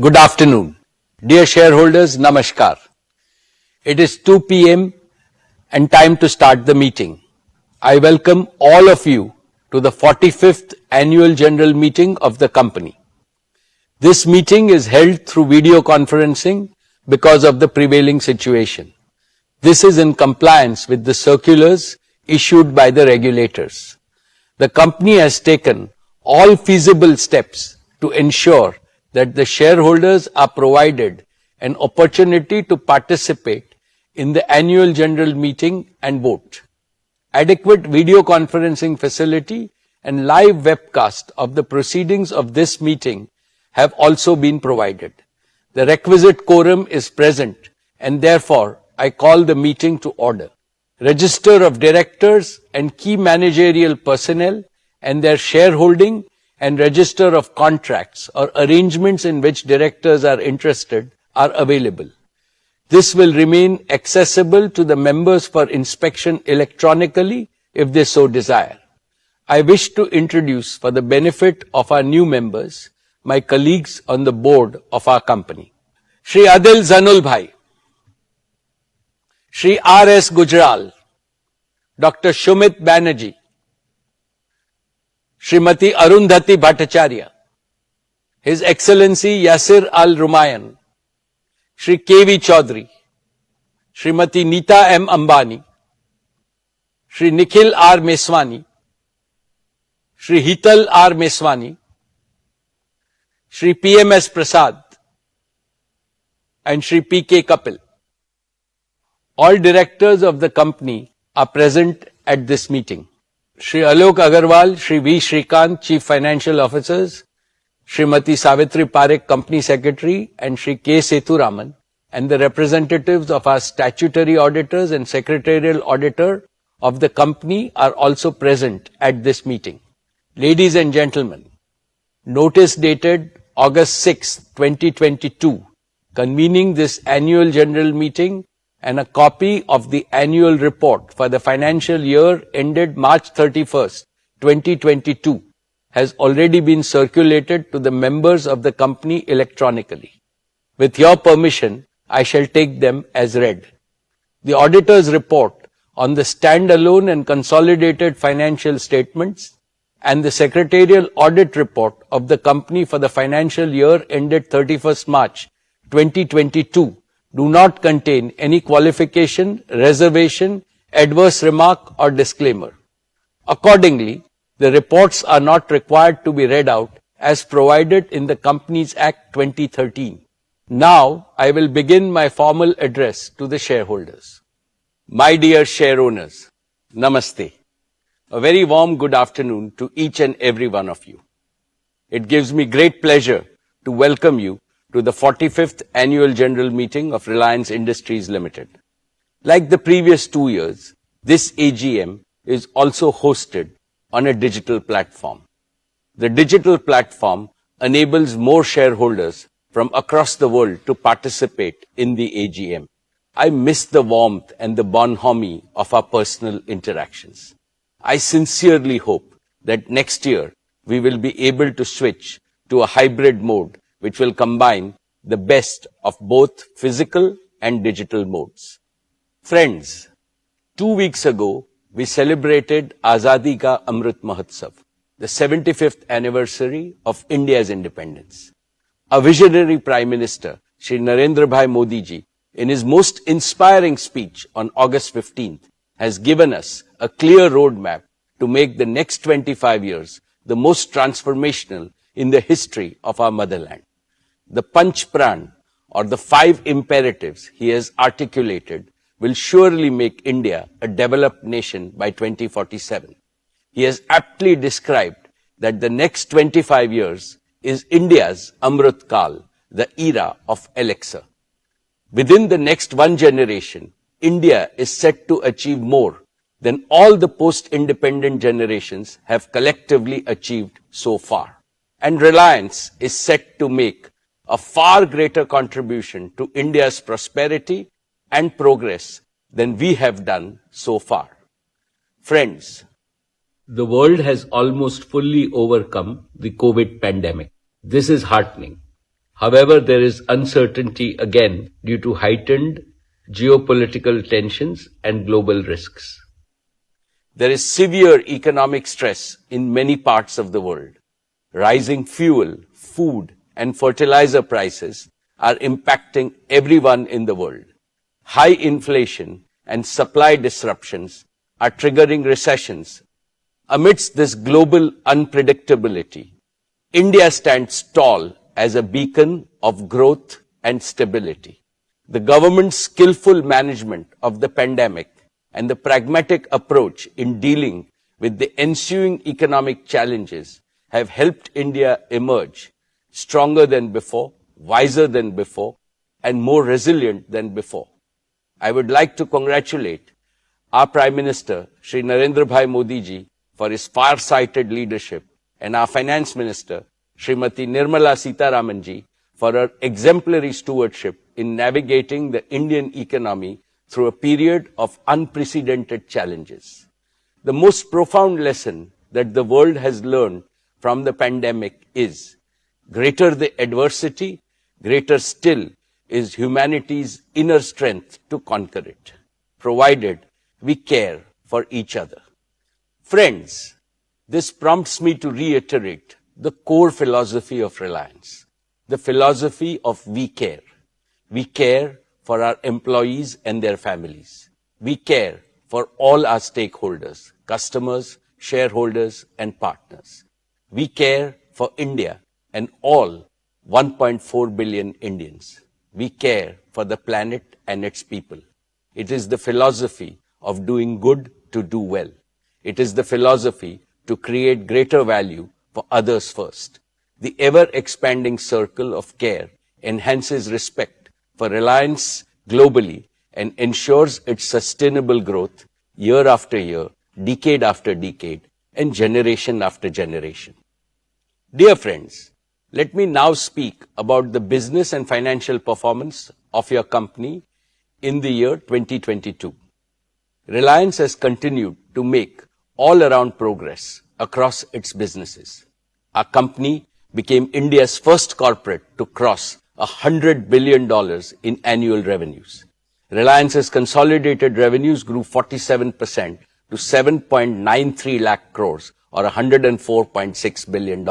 Good afternoon. Dear shareholders, Namaskar. It is 2 p.m. and time to start the meeting. I welcome all of you to the 45th Annual General Meeting of the company. This meeting is held through video conferencing because of the prevailing situation. This is in compliance with the circulars issued by the regulators. The company has taken all feasible steps to ensure that the shareholders are provided an opportunity to participate in the annual general meeting and vote. Adequate video conferencing facility and live webcast of the proceedings of this meeting have also been provided. The requisite quorum is present and therefore I call the meeting to order. Register of directors and key managerial personnel and their shareholding and register of contracts or arrangements in which directors are interested are available. This will remain accessible to the members for inspection electronically if they so desire. I wish to introduce, for the benefit of our new members, my colleagues on the board of our company. Shri Adil Zanul Bhai, Shri R.S. Gujral, Dr. Shumit Banerjee, Srimati Arundhati Bhattacharya, His Excellency Yasir Al-Rumayyan, Shri K.V. Chaudhary, Srimati Neeta M. Ambani, Shri Nikhil R. Meswani, Shri Hital R. Meswani, Shri P.M.S. Prasad, and Shri P.K. Kapil. All directors of the company are present at this meeting. Shri Alok Agarwal, Shri V. Shrikant, Chief Financial Officers, Srimati Savitri Parekh, Company Secretary, and Shri K. Sethuraman, and the representatives of our statutory auditors and secretarial auditor of the company are also present at this meeting. Ladies and gentlemen, notice dated August 6, 2022, convening this annual general meeting and a copy of the annual report for the financial year ended March 31st, 2022 has already been circulated to the members of the company electronically. With your permission, I shall take them as read. The auditor's report on the standalone and consolidated financial statements and the secretarial audit report of the company for the financial year ended 31st March 2022 do not contain any qualification, reservation, adverse remark or disclaimer. Accordingly, the reports are not required to be read out as provided in the Companies Act 2013. Now, I will begin my formal address to the shareholders. My dear share owners, Namaste. A very warm good afternoon to each and every one of you. It gives me great pleasure to welcome you to the 45th Annual General Meeting of Reliance Industries Limited. Like the previous 2 years, this AGM is also hosted on a digital platform. The digital platform enables more shareholders from across the world to participate in the AGM. I miss the warmth and the bonhomie of our personal interactions. I sincerely hope that next year we will be able to switch to a hybrid mode which will combine the best of both physical and digital modes. Friends, 2 weeks ago, we celebrated Azadi Ka Amrit Mahotsav, the 75th anniversary of India's independence. Our visionary Prime Minister, Shri Narendra Bhai Modi ji, in his most inspiring speech on August 15th, has given us a clear roadmap to make the next 25 years the most transformational in the history of our motherland. The Panch Pran, or the 5 imperatives he has articulated, will surely make India a developed nation by 2047. He has aptly described that the next 25 years is India's Amrit Kal, the era of elixir. Within the next one generation, India is set to achieve more than all the post-independent generations have collectively achieved so far. And Reliance is set to make a far greater contribution to India's prosperity and progress than we have done so far. Friends, the world has almost fully overcome the COVID pandemic. This is heartening. However, there is uncertainty again due to heightened geopolitical tensions and global risks. There is severe economic stress in many parts of the world. Rising fuel, food, and fertilizer prices are impacting everyone in the world. High inflation and supply disruptions are triggering recessions. Amidst this global unpredictability, India stands tall as a beacon of growth and stability. The government's skillful management of the pandemic and the pragmatic approach in dealing with the ensuing economic challenges have helped India emerge stronger than before, wiser than before, and more resilient than before. I would like to congratulate our Prime Minister, Shri Narendra Bhai Modi ji, for his far-sighted leadership, and our Finance Minister, Srimati Nirmala Sitharaman ji, for her exemplary stewardship in navigating the Indian economy through a period of unprecedented challenges. The most profound lesson that the world has learned from the pandemic is, greater the adversity, greater still is humanity's inner strength to conquer it, provided we care for each other. Friends, this prompts me to reiterate the core philosophy of Reliance, the philosophy of we care. We care for our employees and their families. We care for all our stakeholders, customers, shareholders, and partners. We care for India and all 1.4 billion Indians. We care for the planet and its people. It is the philosophy of doing good to do well. It is the philosophy to create greater value for others first. The ever-expanding circle of care enhances respect for Reliance globally and ensures its sustainable growth year after year, decade after decade, and generation after generation. Dear friends, let me now speak about the business and financial performance of your company in the year 2022. Reliance has continued to make all-around progress across its businesses. Our company became India's first corporate to cross $100 billion in annual revenues. Reliance's consolidated revenues grew 47% to 7.93 lakh crores or $104.6 billion.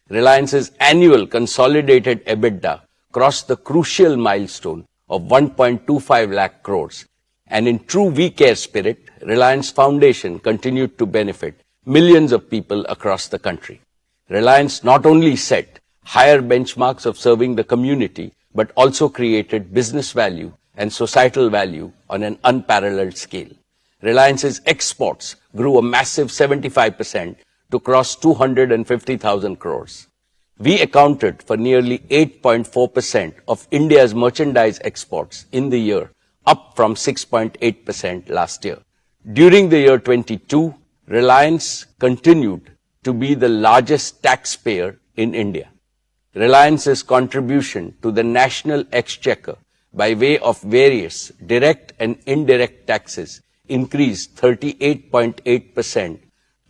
Reliance's annual consolidated EBITDA crossed the crucial milestone of 1.25 lakh crores. And in true We Care spirit, Reliance Foundation continued to benefit millions of people across the country. Reliance not only set higher benchmarks of serving the community, but also created business value and societal value on an unparalleled scale. Reliance's exports grew a massive 75% to cross 250,000 crores. We accounted for nearly 8.4% of India's merchandise exports in the year, up from 6.8% last year. During the year 22, Reliance continued to be the largest taxpayer in India. Reliance's contribution to the national exchequer by way of various direct and indirect taxes increased 38.8%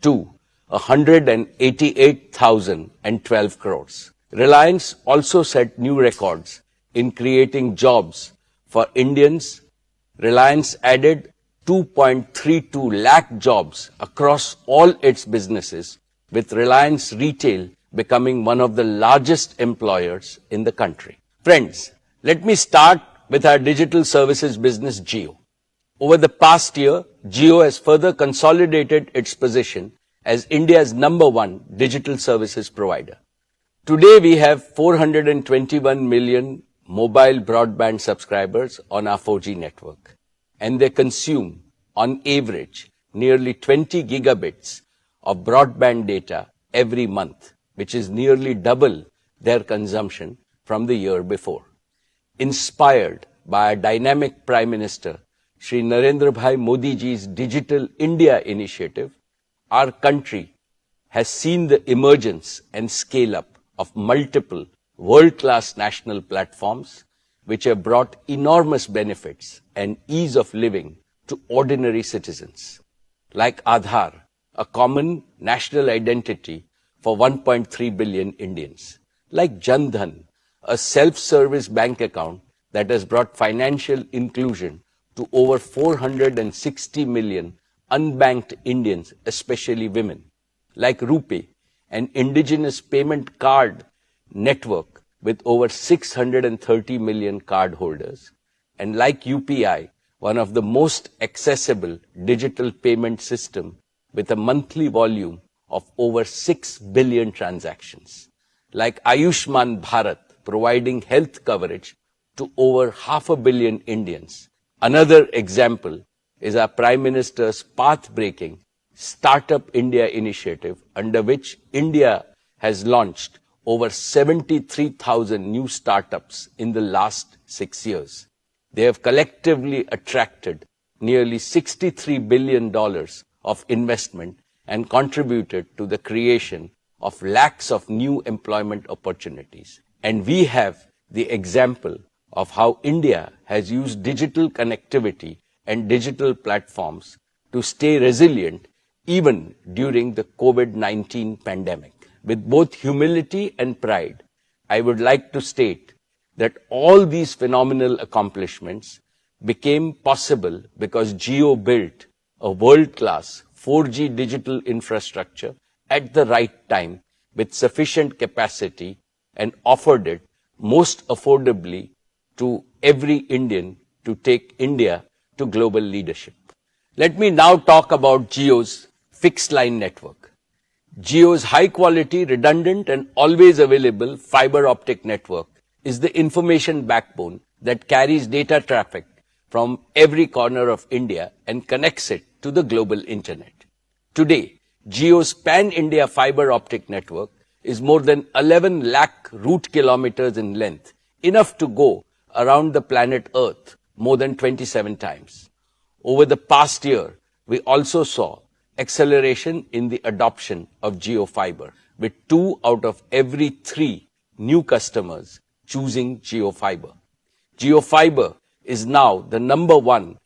to 188,012 crores. Reliance also set new records in creating jobs for Indians. Reliance added 2.32 lakh jobs across all its businesses, with Reliance Retail becoming one of the largest employers in the country. Friends, let me start with our digital services business, Jio. Over the past year, Jio has further consolidated its position as India's #1 digital services provider. Today, we have 421 million mobile broadband subscribers on our 4G network, and they consume, on average, nearly 20 gigabits of broadband data every month, which is nearly double their consumption from the year before. Inspired by a dynamic Prime Minister, Shri Narendra Bhai Modi ji's Digital India initiative, our country has seen the emergence and scale-up of multiple world-class national platforms which have brought enormous benefits and ease of living to ordinary citizens, like Aadhaar, a common national identity for 1.3 billion Indians, like Jan Dhan, a self-service bank account that has brought financial inclusion to over 460 million unbanked Indians, especially women. Like RuPay, an indigenous payment card network with over 630 million cardholders. And like UPI, one of the most accessible digital payment system with a monthly volume of over 6 billion transactions. Like Ayushman Bharat, providing health coverage to over 500 million Indians. Another example is our Prime Minister's path-breaking Startup India initiative, under which India has launched over 73,000 new startups in the last 6 years. They have collectively attracted nearly $63 billion of investment and contributed to the creation of lakhs of new employment opportunities. And we have the example of how India has used digital connectivity and digital platforms to stay resilient even during the COVID-19 pandemic. With both humility and pride, I would like to state that all these phenomenal accomplishments became possible because Jio built a world-class 4G digital infrastructure at the right time with sufficient capacity and offered it most affordably to every Indian to take India to global leadership. Let me now talk about Jio's fixed line network. Jio's high-quality, redundant and always available fiber optic network is the information backbone that carries data traffic from every corner of India and connects it to the global internet. Today, Jio's pan-India fiber optic network is more than 11 lakh route kilometers in length, enough to go around the planet Earth more than 27 times. Over the past year, we also saw acceleration in the adoption of Jio Fiber, with 2 out of every 3 new customers choosing Jio Fiber. Jio Fiber is now the #1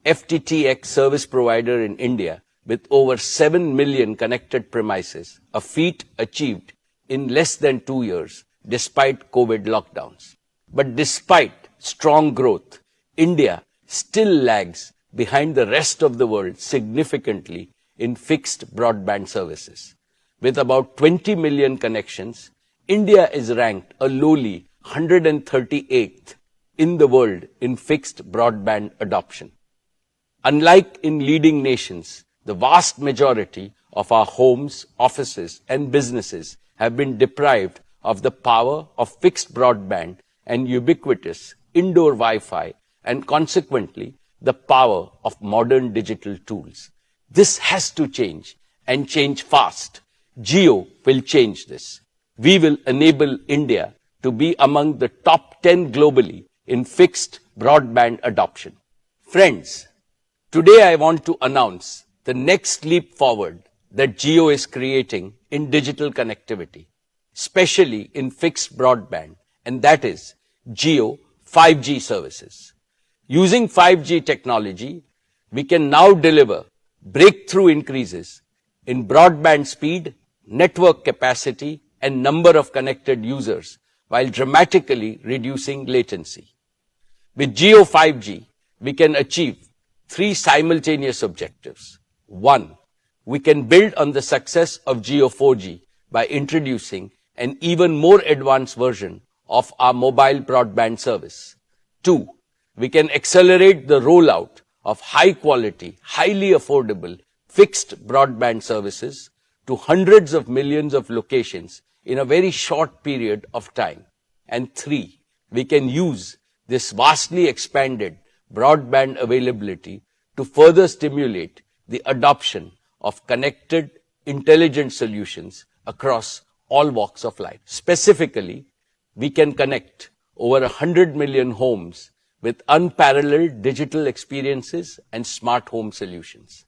FTTX service provider in India with over 7 million connected premises, a feat achieved in less than 2 years despite COVID lockdowns. But despite strong growth, India still lags behind the rest of the world significantly in fixed broadband services. With about 20 million connections, India is ranked a lowly 138th in the world in fixed broadband adoption. Unlike in leading nations, the vast majority of our homes, offices, and businesses have been deprived of the power of fixed broadband and ubiquitous indoor Wi-Fi, and consequently the power of modern digital tools. This has to change, and change fast. Jio will change this. We will enable India to be among the top 10 globally in fixed broadband adoption. Friends, today I want to announce the next leap forward that Jio is creating in digital connectivity, especially in fixed broadband, and that is Jio 5G services. Using 5G technology, we can now deliver breakthrough increases in broadband speed, network capacity, and number of connected users while dramatically reducing latency. With Jio 5G, we can achieve 3 simultaneous objectives. 1, we can build on the success of Jio 4G by introducing an even more advanced version of our mobile broadband service. 2, we can accelerate the rollout of high-quality, highly affordable, fixed broadband services to hundreds of millions of locations in a very short period of time. And 3, we can use this vastly expanded broadband availability to further stimulate the adoption of connected, intelligent solutions across all walks of life. Specifically, we can connect over 100 million homes with unparalleled digital experiences and smart home solutions.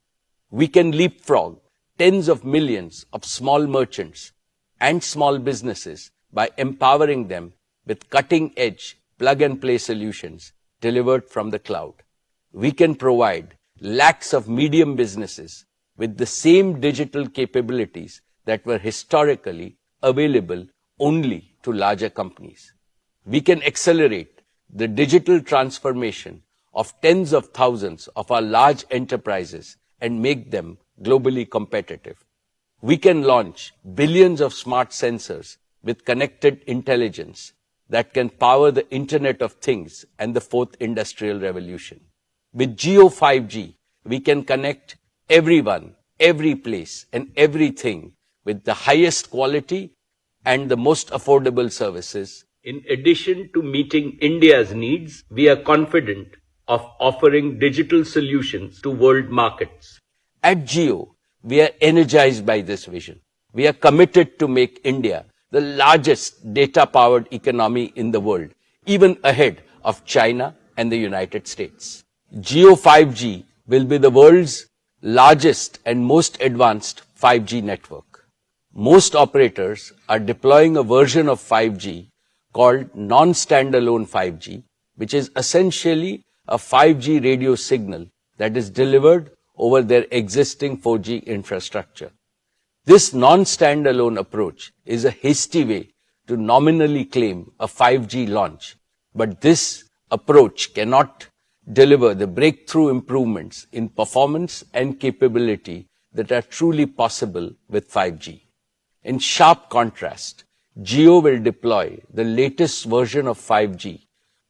We can leapfrog tens of millions of small merchants and small businesses by empowering them with cutting-edge plug-and-play solutions delivered from the cloud. We can provide lakhs of medium businesses with the same digital capabilities that were historically available only to larger companies. we can accelerate the digital transformation of tens of thousands of our large enterprises and make them globally competitive. We can launch billions of smart sensors with connected intelligence that can power the Internet of Things and the fourth industrial revolution. With Geo 5G, we can connect everyone, every place, and everything with the highest quality and the most affordable services. In addition to meeting India's needs, we are confident of offering digital solutions to world markets. At Geo, we are energized by this vision. We are committed to make India the largest data-powered economy in the world, even ahead of China and the United States. Geo 5G will be the world's largest and most advanced 5G network. Most operators are deploying a version of 5G called non-standalone 5G, which is essentially a 5G radio signal that is delivered over their existing 4G infrastructure. This non-standalone approach is a hasty way to nominally claim a 5G launch, but this approach cannot deliver the breakthrough improvements in performance and capability that are truly possible with 5G. In sharp contrast, Jio will deploy the latest version of 5G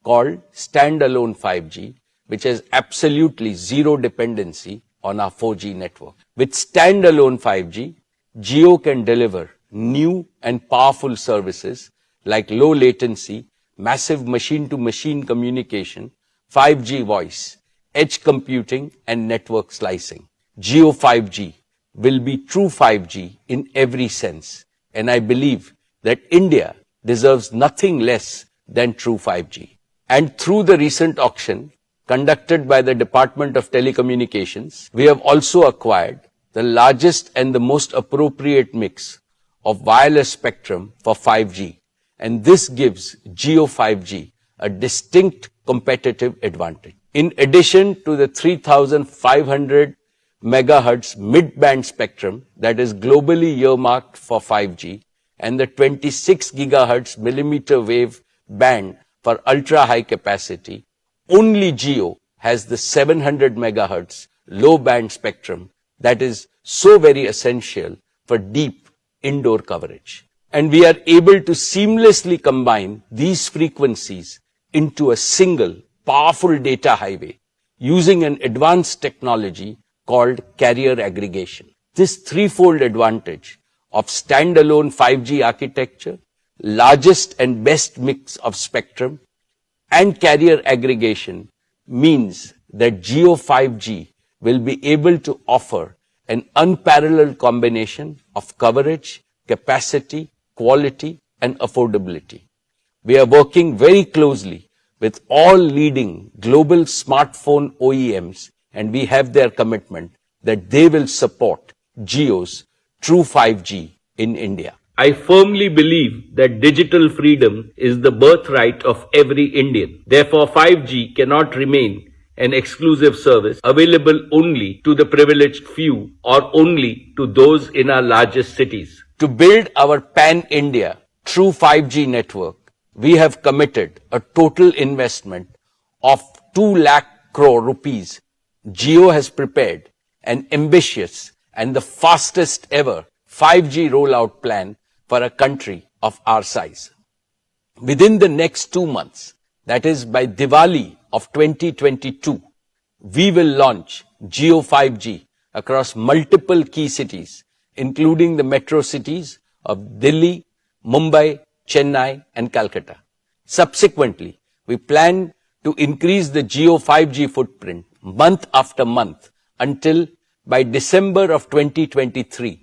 called standalone 5G, which has absolutely zero dependency on our 4G network. With standalone 5G, Jio can deliver new and powerful services like low latency, massive machine-to-machine communication, 5G voice, edge computing, and network slicing. Jio 5G will be true 5G in every sense, and I believe that India deserves nothing less than true 5G. And through the recent auction conducted by the Department of Telecommunications, we have also acquired the largest and the most appropriate mix of wireless spectrum for 5G, and this gives Jio 5G a distinct competitive advantage. In addition to the 3,500 megahertz mid-band spectrum that is globally earmarked for 5G and the 26 gigahertz millimeter wave band for ultra-high capacity, only Jio has the 700 megahertz low-band spectrum that is so very essential for deep indoor coverage. And we are able to seamlessly combine these frequencies into a single powerful data highway using an advanced technology called carrier aggregation. This threefold advantage of standalone 5G architecture, largest and best mix of spectrum, and carrier aggregation means that Jio 5G will be able to offer an unparalleled combination of coverage, capacity, quality, and affordability. We are working very closely with all leading global smartphone OEMs, and we have their commitment that they will support Jio's true 5G in India. I firmly believe that digital freedom is the birthright of every Indian. Therefore, 5G cannot remain an exclusive service available only to the privileged few or only to those in our largest cities. To build our pan-India true 5G network, we have committed a total investment of 2 lakh crore rupees. Jio has prepared an ambitious and the fastest ever 5G rollout plan for a country of our size. Within the next 2 months, that is by Diwali of 2022, we will launch Jio 5G across multiple key cities, including the metro cities of Delhi, Mumbai, Chennai, and Calcutta. Subsequently, we plan to increase the Jio 5G footprint month after month until by December of 2023,